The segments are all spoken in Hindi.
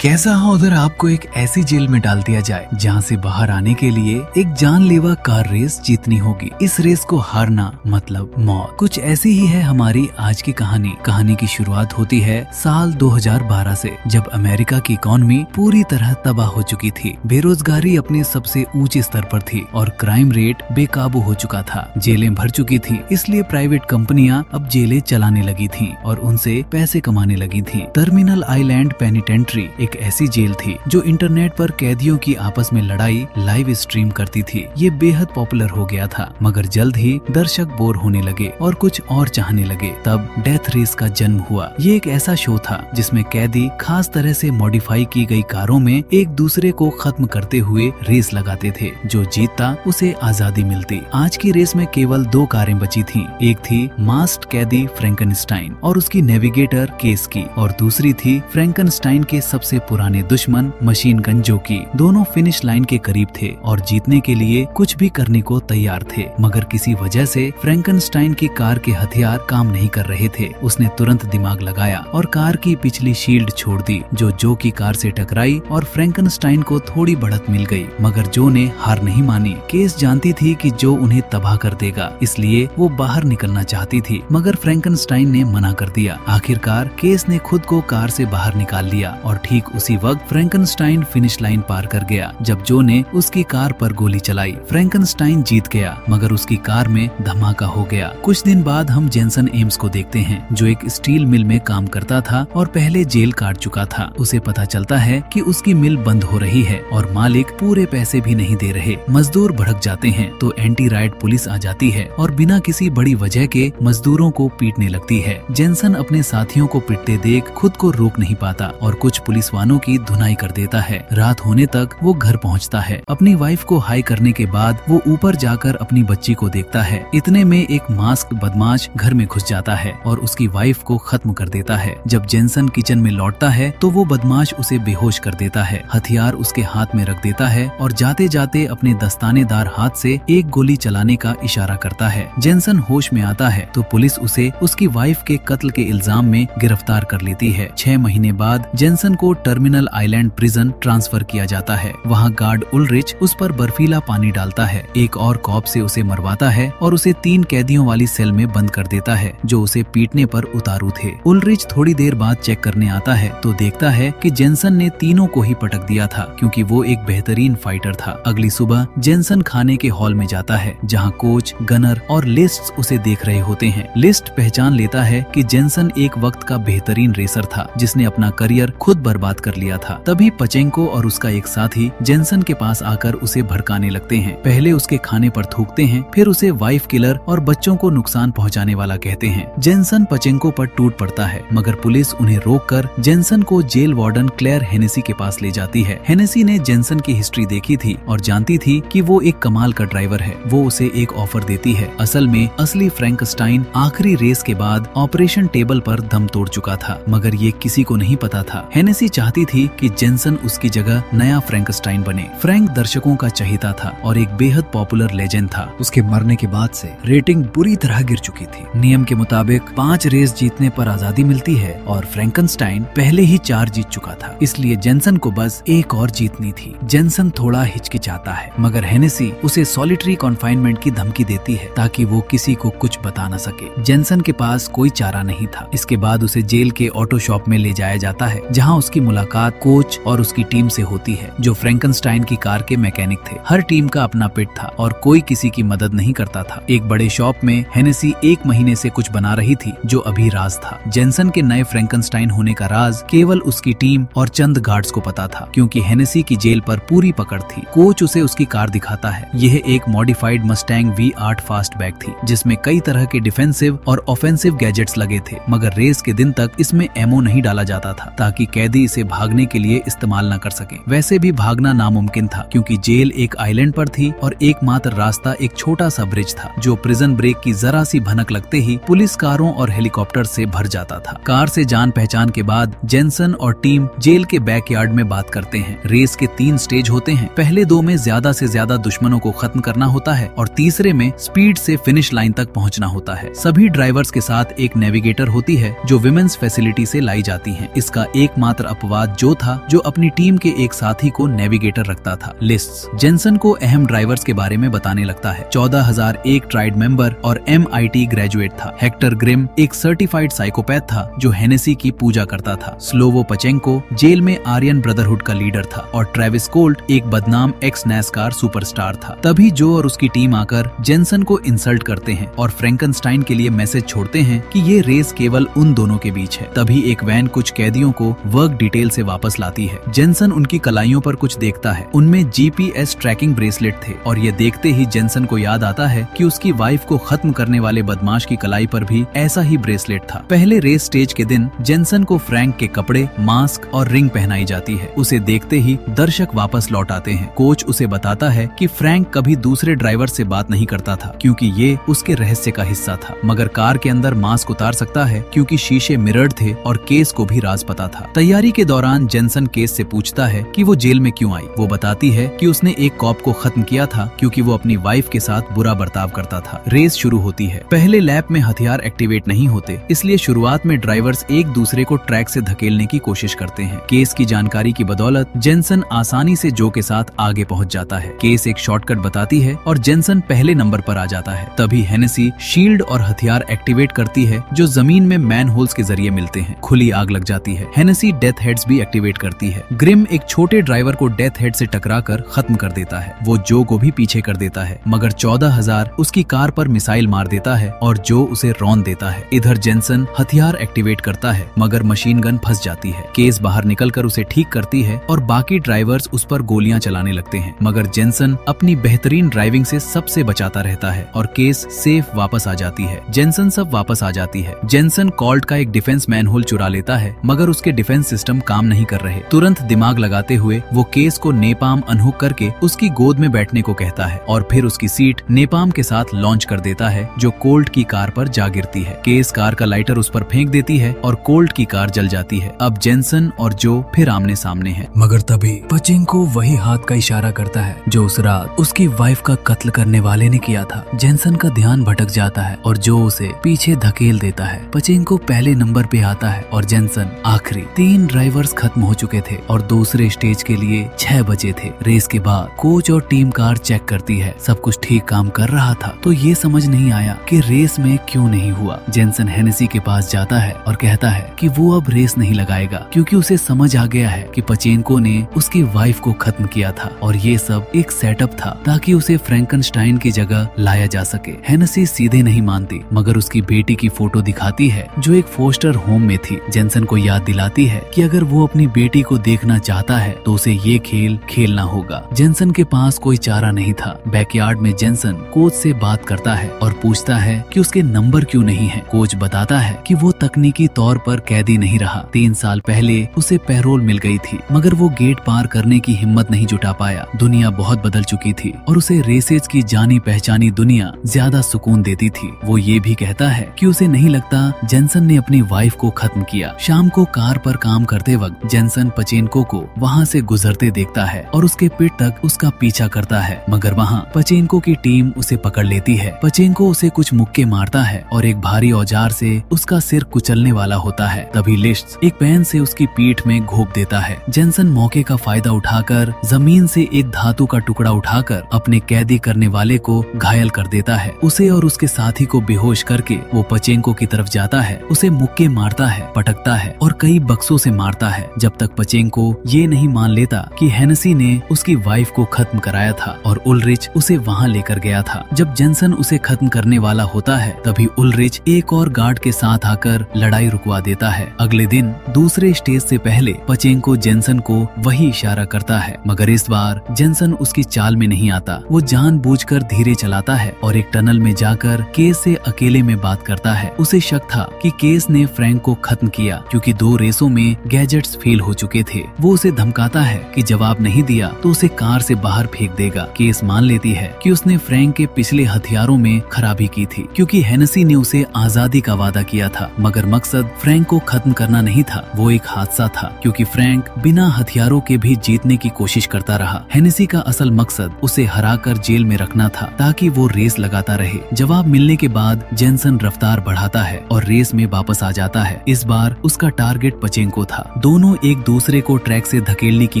कैसा हो उधर आपको एक ऐसी जेल में डाल दिया जाए जहां से बाहर आने के लिए एक जानलेवा कार रेस जीतनी होगी। इस रेस को हारना मतलब मौत। कुछ ऐसी ही है हमारी आज की कहानी। कहानी की शुरुआत होती है साल 2012 से, जब अमेरिका की इकॉनमी पूरी तरह तबाह हो चुकी थी। बेरोजगारी अपने सबसे ऊंचे स्तर पर थी और क्राइम रेट बेकाबू हो चुका था। जेलें भर चुकी थी, इसलिए प्राइवेट कंपनियां अब जेलें चलाने लगी थीं और उनसे पैसे कमाने लगी थीं। टर्मिनल आइलैंड पेनिटेंट्री एक ऐसी जेल थी जो इंटरनेट पर कैदियों की आपस में लड़ाई लाइव स्ट्रीम करती थी। ये बेहद पॉपुलर हो गया था, मगर जल्द ही दर्शक बोर होने लगे और कुछ और चाहने लगे। तब डेथ रेस का जन्म हुआ। ये एक ऐसा शो था जिसमें कैदी खास तरह से मॉडिफाई की गई कारों में एक दूसरे को खत्म करते हुए रेस लगाते थे। जो जीतता उसे आजादी मिलती। आज की रेस में केवल 2 कारें बची थीं। एक थी मास्क्ड कैदी फ्रैंकनस्टाइन और उसकी नेविगेटर केस की, और दूसरी थी फ्रैंकनस्टाइन के सबसे पुराने दुश्मन मशीन गन जो की। दोनों फिनिश लाइन के करीब थे और जीतने के लिए कुछ भी करने को तैयार थे, मगर किसी वजह से फ्रैंकनस्टाइन की कार के हथियार काम नहीं कर रहे थे। उसने तुरंत दिमाग लगाया और कार की पिछली शील्ड छोड़ दी, जो की कार से टकराई और फ्रैंकनस्टाइन को थोड़ी बढ़त मिल गई। मगर जो ने हार नहीं मानी। केस जानती थी कि जो उन्हें तबाह कर देगा, इसलिए वो बाहर निकलना चाहती थी, मगर फ्रैंकनस्टाइन ने मना कर दिया। आखिरकार केस ने खुद को कार से बाहर निकाल लिया और ठीक उसी वक्त फ्रैंकनस्टाइन फिनिश लाइन पार कर गया। जब जो ने उसकी कार पर गोली चलाई, फ्रैंकनस्टाइन जीत गया, मगर उसकी कार में धमाका हो गया। कुछ दिन बाद हम जेसन एम्स को देखते हैं, जो एक स्टील मिल में काम करता था और पहले जेल काट चुका था। उसे पता चलता है कि उसकी मिल बंद हो रही है और मालिक पूरे पैसे भी नहीं दे रहे। मजदूर भड़क जाते हैं तो एंटी राइट पुलिस आ जाती है और बिना किसी बड़ी वजह के मजदूरों को पीटने लगती है। जेसन अपने साथियों को पिटते देख खुद को रोक नहीं पाता और कुछ पुलिस वालों की धुनाई कर देता है। रात होने तक वो घर पहुंचता है। अपनी वाइफ को हाई करने के बाद वो ऊपर जाकर अपनी बच्ची को देखता है। इतने में एक मास्क बदमाश घर में घुस जाता है और उसकी वाइफ को खत्म कर देता है। जब जेसन किचन में लौटता है तो वो बदमाश उसे बेहोश कर देता है, हथियार उसके हाथ में रख देता है और जाते जाते अपने दस्तानेदार हाथ से एक गोली चलाने का इशारा करता है। जेसन होश में आता है तो पुलिस उसे उसकी वाइफ के कत्ल के इल्जाम में गिरफ्तार कर लेती है। 6 महीने बाद जेसन को टर्मिनल आइलैंड प्रिजन ट्रांसफर किया जाता है। वहाँ गार्ड उलरिच उस पर बर्फीला पानी डालता है, एक और कॉप से उसे मरवाता है और उसे 3 कैदियों वाली सेल में बंद कर देता है जो उसे पीटने पर उतारू थे। उलरिच थोड़ी देर बाद चेक करने आता है तो देखता है कि जेसन ने तीनों को ही पटक दिया था, क्योंकि वो एक बेहतरीन फाइटर था। अगली सुबह जेसन खाने के हॉल में जाता है जहाँ कोच, गनर और लिस्ट उसे देख रहे होते हैं। लिस्ट पहचान लेता है कि जेसन एक वक्त का बेहतरीन रेसर था जिसने अपना करियर खुद बर्बाद कर लिया था। तभी पचेंको और उसका एक साथी जेसन के पास आकर उसे भड़काने लगते हैं। पहले उसके खाने पर थूकते हैं, फिर उसे वाइफ किलर और बच्चों को नुकसान पहुंचाने वाला कहते हैं। जेसन पचेंको पर टूट पड़ता है, मगर पुलिस उन्हें रोककर जेसन को जेल वार्डन क्लेयर हेनेसी के पास ले जाती है। हेनेसी ने जेसन की हिस्ट्री देखी थी और जानती थी कि वो एक कमाल का ड्राइवर है। वो उसे एक ऑफर देती है। असल में असली फ्रैंकनस्टाइन आखिरी रेस के बाद ऑपरेशन टेबल पर दम तोड़ चुका था, मगर ये किसी को नहीं पता था। हेनेसी चाहती थी कि जेसन उसकी जगह नया फ्रैंकनस्टाइन बने। फ्रैंक दर्शकों का चहेता था और एक बेहद पॉपुलर लेजेंड था। उसके मरने के बाद से रेटिंग बुरी तरह गिर चुकी थी। नियम के मुताबिक 5 रेस जीतने पर आजादी मिलती है और फ्रैंकनस्टाइन पहले ही 4 जीत चुका था, इसलिए जेसन को बस एक और जीतनी थी। जेसन थोड़ा हिचकिचाता है, मगर हेनेसी उसे सॉलिटरी कॉन्फाइनमेंट की धमकी देती है ताकि वो किसी को कुछ बता न सके। जेसन के पास कोई चारा नहीं था। इसके बाद उसे जेल के ऑटो शॉप में ले जाया जाता है जहाँ उसकी मुलाकात कोच और उसकी टीम से होती है, जो फ्रैंकनस्टाइन की कार के मैकेनिक थे। हर टीम का अपना पिट था और कोई किसी की मदद नहीं करता था। एक बड़े शॉप में हेनेसी 1 महीने से कुछ बना रही थी जो अभी राज था। जेसन के नए फ्रैंकनस्टाइन होने का राज केवल उसकी टीम और चंद गार्ड्स को पता था, क्योंकि हेनेसी की जेल पर पूरी पकड़ थी। कोच उसे उसकी कार दिखाता है। यह एक मॉडिफाइड मस्टैंग V8 फास्टबैक थी जिसमें कई तरह के डिफेंसिव और ऑफेंसिव गैजेट्स लगे थे, मगर रेस के दिन तक इसमें एमो नहीं डाला जाता था ताकि कैदी इसे भागने के लिए इस्तेमाल न कर सके। वैसे भी भागना नामुमकिन था क्योंकि जेल एक आइलैंड पर थी और एकमात्र रास्ता एक छोटा सा ब्रिज था जो प्रिजन ब्रेक की जरा सी भनक लगते ही पुलिस कारों और हेलीकॉप्टर से भर जाता था। कार से जान पहचान के बाद जेसन और टीम जेल के बैकयार्ड में बात करते हैं। रेस के 3 स्टेज होते हैं। पहले 2 में ज्यादा से ज्यादा दुश्मनों को खत्म करना होता है और तीसरे में स्पीड से फिनिश लाइन तक पहुंचना होता है। सभी ड्राइवर्स के साथ एक नेविगेटर होती है जो विमेन्स फैसिलिटी से लाई जाती है। इसका एकमात्र अपवाद जो था जो अपनी टीम के एक साथी को नेविगेटर रखता था। लिस्ट्स जेनसन को अहम ड्राइवर्स के बारे में बताने लगता है। 14,001 ट्राइड मेंबर और MIT ग्रेजुएट था। हेक्टर ग्रिम एक सर्टिफाइड साइकोपैथ था जो हेनेसी की पूजा करता था। स्लोवो पचेंको जेल में आर्यन ब्रदरहुड का लीडर था और ट्रेविस कोल्ट एक बदनाम एक्स नैस्कार सुपरस्टार था। तभी जो और उसकी टीम आकर जेनसन को इंसल्ट करते हैं और फ्रैंकनस्टाइन के लिए मैसेज छोड़ते हैं कि ये रेस केवल उन दोनों के बीच है। तभी एक वैन कुछ कैदियों को वर्क डिटेल से वापस लाती है। जेनसन उनकी कलाइयों पर कुछ देखता है। उनमें GPS ट्रैकिंग ब्रेसलेट थे और ये देखते ही जेनसन को याद आता है कि उसकी वाइफ को खत्म करने वाले बदमाश की कलाई पर भी ऐसा ही ब्रेसलेट था। पहले रेस स्टेज के दिन जेनसन को फ्रैंक के कपड़े, मास्क और रिंग पहनाई जाती है। उसे देखते ही दर्शक वापस लौट आते हैं। कोच उसे बताता है कि फ्रैंक कभी दूसरे ड्राइवर से बात नहीं करता था क्योंकि ये उसके रहस्य का हिस्सा था, मगर कार के अंदर मास्क उतार सकता है क्योंकि शीशे मिरर्ड थे और केस को भी राज पता था। तैयारी के दौरान जेनसन केस से पूछता है कि वो जेल में क्यों आई। वो बताती है कि उसने एक कॉप को खत्म किया था क्योंकि वो अपनी वाइफ के साथ बुरा बर्ताव करता था। रेस शुरू होती है। पहले लैप में हथियार एक्टिवेट नहीं होते, इसलिए शुरुआत में ड्राइवर्स एक दूसरे को ट्रैक से धकेलने की कोशिश करते हैं। केस की जानकारी की बदौलत जेनसन आसानी से जो के साथ आगे पहुंच जाता है। केस एक शॉर्टकट बताती है और जेनसन पहले नंबर पर आ जाता है। तभी हेनेसी शील्ड और हथियार एक्टिवेट करती है जो जमीन में मैन होल्स के जरिए मिलते हैं। खुली आग लग जाती है। हेनेसी डेथ हेड्स भी एक्टिवेट करती है। ग्रिम एक छोटे ड्राइवर को डेथ हेड से टकराकर खत्म कर देता है। वो जो को भी पीछे कर देता है, मगर 14,000 उसकी कार पर मिसाइल मार देता है और जो उसे रौंद देता है। इधर जेनसन हथियार एक्टिवेट करता है मगर मशीन गन फंस जाती है। केस बाहर निकलकर उसे ठीक करती है और बाकी ड्राइवर्स उस पर गोलियां चलाने लगते हैं, मगर जेनसन अपनी बेहतरीन ड्राइविंग से सबसे बचाता रहता है और केस सेफ वापस आ जाती है। जेनसन सब वापस आ जाती है। जेनसन कॉल्ट का एक डिफेंस मैनहोल चुरा लेता है, मगर उसके डिफेंस सिस्टम काम नहीं कर रहे। तुरंत दिमाग लगाते हुए वो केस को नेपाम अनहुक करके उसकी गोद में बैठने को कहता है और फिर उसकी सीट नेपाम के साथ लॉन्च कर देता है जो कोल्ट की कार पर जा गिरती है। केस कार का लाइटर उस पर फेंक देती है और कोल्ट की कार जल जाती है। अब जेनसन और जो फिर आमने सामने हैं। मगर तभी पचेंको वही हाथ का इशारा करता है जो उस रात उसकी वाइफ का कत्ल करने वाले ने किया था। जेनसन का ध्यान भटक जाता है और जो उसे पीछे धकेल देता है। पचेंको पहले नंबर पे आता है और जेनसन आखिरी। 3 ड्राइवर्स खत्म हो चुके थे और दूसरे स्टेज के लिए 6 बचे थे। रेस के बाद कोच और टीम कार चेक करती है, सब कुछ ठीक काम कर रहा था, तो ये समझ नहीं आया कि रेस में क्यों नहीं हुआ। जेनसन हेनेसी के पास जाता है और कहता है कि वो अब रेस नहीं लगाएगा क्योंकि उसे समझ आ गया है कि पचेंको ने उसकी वाइफ को खत्म किया था और ये सब एक सेटअप था ताकि उसे फ्रैंकनस्टाइन की जगह लाया जा सके। हेनेसी सीधे नहीं मानती, मगर उसकी बेटी की फोटो दिखाती है जो एक फोस्टर होम में थी। जेनसन को याद दिलाती है कि अगर वो अपनी बेटी को देखना चाहता है तो उसे ये खेल खेलना होगा। जेनसन के पास कोई चारा नहीं था। बैकयार्ड में जेनसन कोच से बात करता है और पूछता है कि उसके नंबर क्यों नहीं है। कोच बताता है कि वो तकनीकी तौर पर कैदी नहीं रहा। 3 साल पहले उसे पैरोल मिल गई थी, मगर वो गेट पार करने की हिम्मत नहीं जुटा पाया। दुनिया बहुत बदल चुकी थी और उसे रेसेज की जानी पहचानी दुनिया ज्यादा सुकून देती थी। वो ये भी कहता है कि उसे नहीं लगता जेनसन ने अपनी वाइफ को खत्म किया। शाम को कार पर काम करते वक्त जेनसन पचेंको को वहाँ से गुजरते देखता है और उसके पीठ तक उसका पीछा करता है, मगर वहाँ पचेंको की टीम उसे पकड़ लेती है। पचेंको उसे कुछ मुक्के मारता है और एक भारी औजार से उसका सिर कुचलने वाला होता है। तभी लिस्ट्स एक पेन से उसकी पीठ में घोंप देता है। जेनसन मौके का फायदा उठाकर जमीन से एक धातु का टुकड़ा उठाकर अपने कैदी करने वाले को घायल कर देता है। उसे और उसके साथी को बेहोश करके वो पचेंको की तरफ जाता है, उसे मुक्के मारता है, पटकता है और कई बक्सों से मारता है, जब तक पचेंको ये नहीं मान लेता कि हेनेसी ने उसकी वाइफ को खत्म कराया था और उलरिच उसे वहाँ लेकर गया था। जब जेनसन उसे खत्म करने वाला होता है तभी उलरिच एक और गार्ड के साथ आकर लड़ाई रुकवा देता है। अगले दिन दूसरे स्टेज से पहले पचेंको जेनसन को वही इशारा करता है, मगर इस बार जेनसन उसकी चाल में नहीं आता। वो जानबूझकर धीरे चलाता है और एक टनल में जाकर केस से अकेले में बात करता है। उसे शक था कि केस ने फ्रैंक को खत्म किया क्योंकि 2 रेसों में गैजेट्स फेल हो चुके थे। वो उसे धमकाता है कि जवाब नहीं दिया तो उसे कार से बाहर फेंक देगा। केस मान लेती है कि उसने फ्रैंक के पिछले हथियारों में खराबी की थी क्योंकि हेनेसी ने उसे आजादी का वादा किया था, मगर मकसद फ्रैंक को खत्म करना नहीं था, वो एक हादसा था क्योंकि फ्रैंक बिना हथियारों के भी जीतने की कोशिश करता रहा। हेनेसी का असल मकसद उसे हराकर जेल में रखना था ताकि वो रेस लगाता रहे। जवाब मिलने के बाद जेनसन रफ्तार बढ़ाता है और रेस में वापस आ जाता है। इस बार उसका टारगेट पचेंको था। दोनों एक दूसरे को ट्रैक से धकेलने की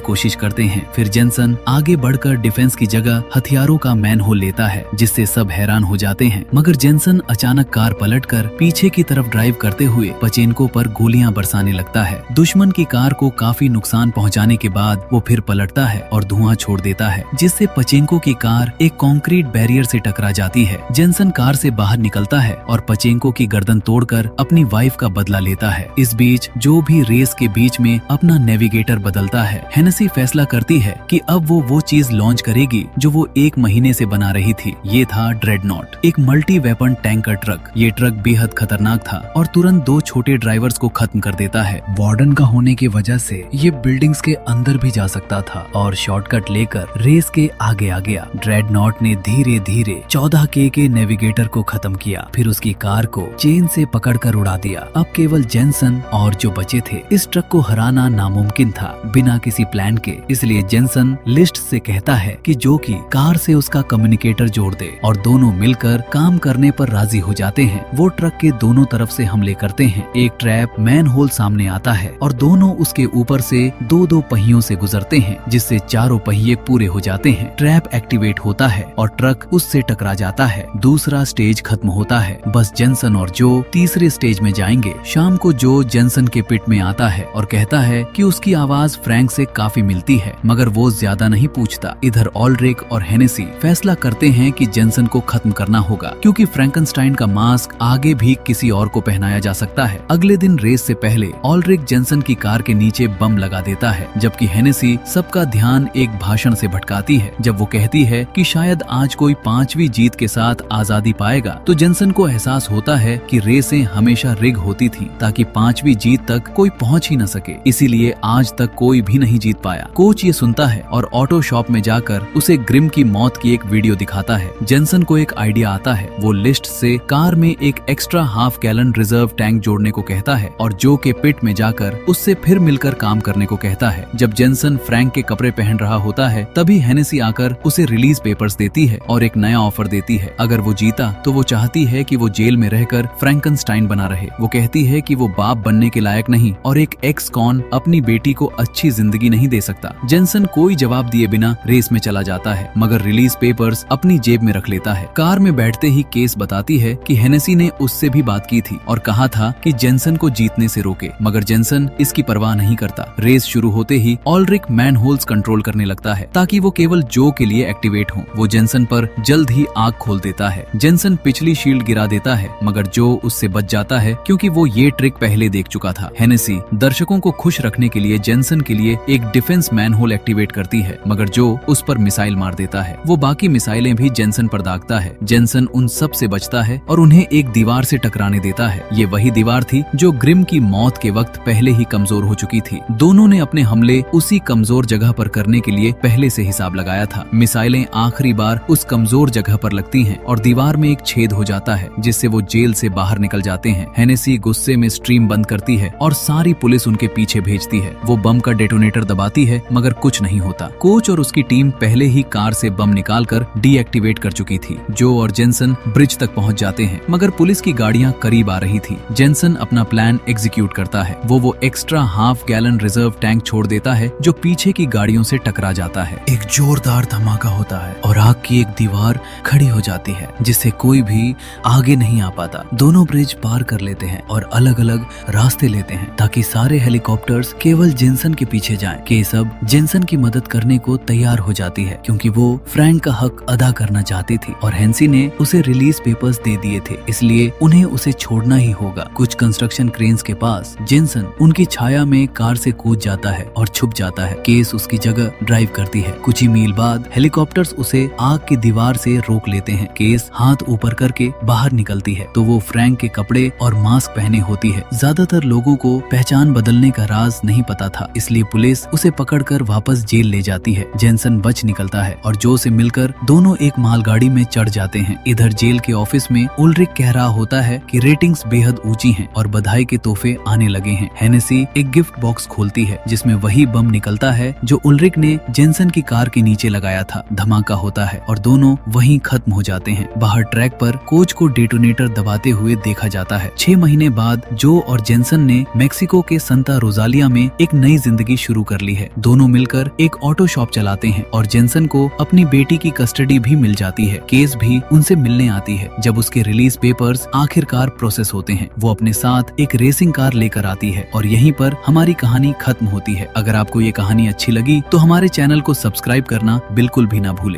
कोशिश करते हैं। फिर जेनसन आगे बढ़कर डिफेंस की जगह हथियारों का मैनहोल लेता है, जिससे सब हैरान हो जाते हैं। मगर जेनसन अचानक कार पलटकर पीछे की तरफ ड्राइव करते हुए पचेनको पर गोलियां बरसाने लगता है। दुश्मन की कार को काफी नुकसान पहुंचाने के बाद वो फिर पलटता है और धुआं छोड़ देता है, जिससे पचेनको की कार एक कंक्रीट बैरियर से टकरा जाती है। जेनसन कार से बाहर निकलता है और पचेनको की गर्दन तोड़कर अपनी वाइफ का बदला लेता है। इस बीच जो भी रेस के बीच में अपना नेविगेटर बदलता है, हेनेसी फैसला करती है कि अब वो चीज लॉन्च करेगी जो वो 1 महीने से बना रही थी। ये था ड्रेडनॉट, एक मल्टी वेपन टैंकर ट्रक। ये ट्रक बेहद खतरनाक था और तुरंत 2 छोटे ड्राइवर्स को खत्म कर देता है। वार्डन का होने की वजह से ये बिल्डिंग्स के अंदर भी जा सकता था और शॉर्टकट लेकर रेस के आगे आ गया। ड्रेडनॉट ने धीरे धीरे 14K के नेविगेटर को खत्म किया, फिर उसकी कार को चेन से पकड़कर उड़ा दिया। अब केवल जेनसन और जो बचे थे, इस ट्रक को हराना नामुमकिन था बिना किसी प्लान के। इसलिए जेनसन लिस्ट से कहता है कि जो कि कार से उसका कम्युनिकेटर जोड़ दे और दोनों मिलकर काम करने पर राजी हो जाते हैं। वो ट्रक के दोनों तरफ से हमले करते हैं। एक ट्रैप मैन होल सामने आता है और दोनों उसके ऊपर से 2-2 पहियों से गुजरते हैं, जिससे चारों पहिए पूरे हो जाते हैं। ट्रैप एक्टिवेट होता है और ट्रक उससे टकरा जाता है। दूसरा स्टेज खत्म होता है। बस जेनसन और जो तीसरे स्टेज में जाएंगे। शाम को जो जेनसन के पिट में आता है और कहता है कि उसकी आवाज फ्रैंक से काफी मिलती है, मगर वो ज्यादा नहीं पूछता। इधर ऑलरिक और हेनेसी फैसला करते हैं कि जेनसन को खत्म करना होगा, क्योंकि फ्रैंकनस्टाइन का मास्क आगे भी किसी और को पहनाया जा सकता है। अगले दिन रेस से पहले ऑलरिक जेनसन की कार के नीचे बम लगा देता है, जबकि हेनेसी सबका ध्यान एक भाषण से भटकाती है। जब वो कहती है कि शायद आज कोई 5वीं जीत के साथ आजादी पाएगा, तो जेनसन को एहसास होता है कि रेसें हमेशा रिग होती थी ताकि 5वीं जीत तक कोई पहुंच ही न सके, इसीलिए आज तक कोई भी नहीं जीत पाया। कोच ये सुनता है और ऑटो शॉप में जाकर उसे ग्रिम की मौत की एक वीडियो दिखाता है। जेनसन को एक आइडिया आता है। वो लिस्ट से कार में एक extra half gallon reserve tank जोड़ने को कहता है और जो के पिट में जाकर उससे फिर मिलकर काम करने को कहता है। जब जेनसन फ्रैंक के कपड़े पहन रहा होता है, तभी हेनेसी आकर उसे रिलीज पेपर्स देती है और एक नया ऑफर देती है। अगर वो जीता तो वो चाहती है कि वो जेल में रहकर फ्रैंकनस्टाइन बना रहे। वो कहती है कि वो बाप बनने के लायक नहीं और एक एक्स कॉन अपनी बेटी को अच्छी जिंदगी नहीं दे सकता। जेनसन कोई जवाब दिए बिना रेस में चला जाता है, मगर रिलीज पेपर्स अपनी जेब में रख लेता है। कार में बैठते ही केस बताती है कि हेनेसी ने उससे भी बात की थी और कहा था कि जेनसन को जीतने से रोके, मगर जेनसन इसकी परवाह नहीं करता। रेस शुरू होते ही ऑलरिक मैन होल्स कंट्रोल करने लगता है ताकि वो केवल जो के लिए एक्टिवेट हो। वो जेनसन पर जल्द ही आग खोल देता है। जेनसन पिछली शील्ड गिरा देता है, मगर जो उससे बच जाता है क्योंकि वो ये ट्रिक पहले देख चुका था। हेनेसी दर्शकों को खुश रखने के लिए जेनसन के लिए एक डिफेंस मैन होल एक्टिवेट करती है, मगर जो उस पर मिसाइल मार देता है। वो बाकी मिसाइलें भी जेनसन पर दागता है। जेनसन उन सब से बचता है और उन्हें एक दीवार से टकराने देता है। ये वही दीवार थी जो ग्रिम की मौत के वक्त पहले ही कमजोर हो चुकी थी। दोनों ने अपने हमले उसी कमजोर जगह पर करने के लिए पहले से हिसाब लगाया था। मिसाइलें आखिरी बार उस कमजोर जगह पर लगती हैं और दीवार में एक छेद हो जाता है, जिससे वो जेल से बाहर निकल जाते हैं। हेनेसी गुस्से में स्ट्रीम बंद करती है और सारी पुलिस उनके पीछे भेजती है। वो बम का डेटोनेटर दबाती है, मगर कुछ नहीं होता। कोच और उसकी टीम पहले ही कार से बम निकालकर डीएक्टिवेट कर चुकी थी। जो और जेनसन ब्रिज तक पहुंच जाते हैं, मगर पुलिस की गाड़ियां करीब आ रही थी। जेनसन अपना प्लान एग्जीक्यूट करता है। वो extra half gallon reserve tank छोड़ देता है जो पीछे की गाड़ियों से टकरा जाता है। एक जोरदार धमाका होता है और आग की एक दीवार खड़ी हो जाती है, जिससे कोई भी आगे नहीं आ पाता। दोनों ब्रिज पार कर लेते हैं और अलग अलग रास्ते लेते हैं ताकि सारे हेलीकॉप्टर्स केवल जेनसन के पीछे जाएं। केस अब जेनसन की मदद करने को तैयार हो जाती है क्योंकि वो फ्रैंक का हक अदा करना चाहती थी और हेनेसी ने उसे रिलीज पेपर्स दे दिए थे, इसलिए उन्हें उसे छोड़ना ही होगा। कुछ कंस्ट्रक्शन क्रेन्स के पास जेनसन उनकी छाया में कार से कूद जाता है और छुप जाता है। केस उसकी जगह ड्राइव करती है। कुछ ही मील बाद हेलीकॉप्टर्स उसे आग की दीवार से रोक लेते हैं। केस हाथ ऊपर करके बाहर निकलती है तो वो फ्रैंक के कपड़े और मास्क पहने होती है। ज्यादातर लोगों को पहचान बदलने का राज नहीं पता था, इसलिए पुलिस उसे पकड़कर वापस जेल ले जाती है। जेनसन बच निकलता है और जो से मिलकर दोनों एक मालगाड़ी में चढ़ जाते हैं। इधर जेल के ऑफिस में उल्रिक कह रहा होता है कि रेटिंग्स बेहद ऊंची हैं और बधाई के तोहफे आने लगे हैं। हेनेसी एक गिफ्ट बॉक्स खोलती है जिसमें वही बम निकलता है जो उल्रिक ने जेनसन की कार के नीचे लगाया था। धमाका होता है और दोनों वहीं खत्म हो जाते हैं। बाहर ट्रैक पर कोच को डेटोनेटर दबाते हुए देखा जाता है। 6 महीने बाद जो और जेनसन ने मेक्सिको के सन सामांता रोजालिया में एक नई जिंदगी शुरू कर ली है। दोनों मिलकर एक ऑटो शॉप चलाते हैं और जेनसन को अपनी बेटी की कस्टडी भी मिल जाती है। केस भी उनसे मिलने आती है। जब उसके रिलीज पेपर्स आखिरकार प्रोसेस होते हैं, वो अपने साथ एक रेसिंग कार लेकर आती है और यहीं पर हमारी कहानी खत्म होती है। अगर आपको ये कहानी अच्छी लगी तो हमारे चैनल को सब्सक्राइब करना बिल्कुल भी ना भूलें।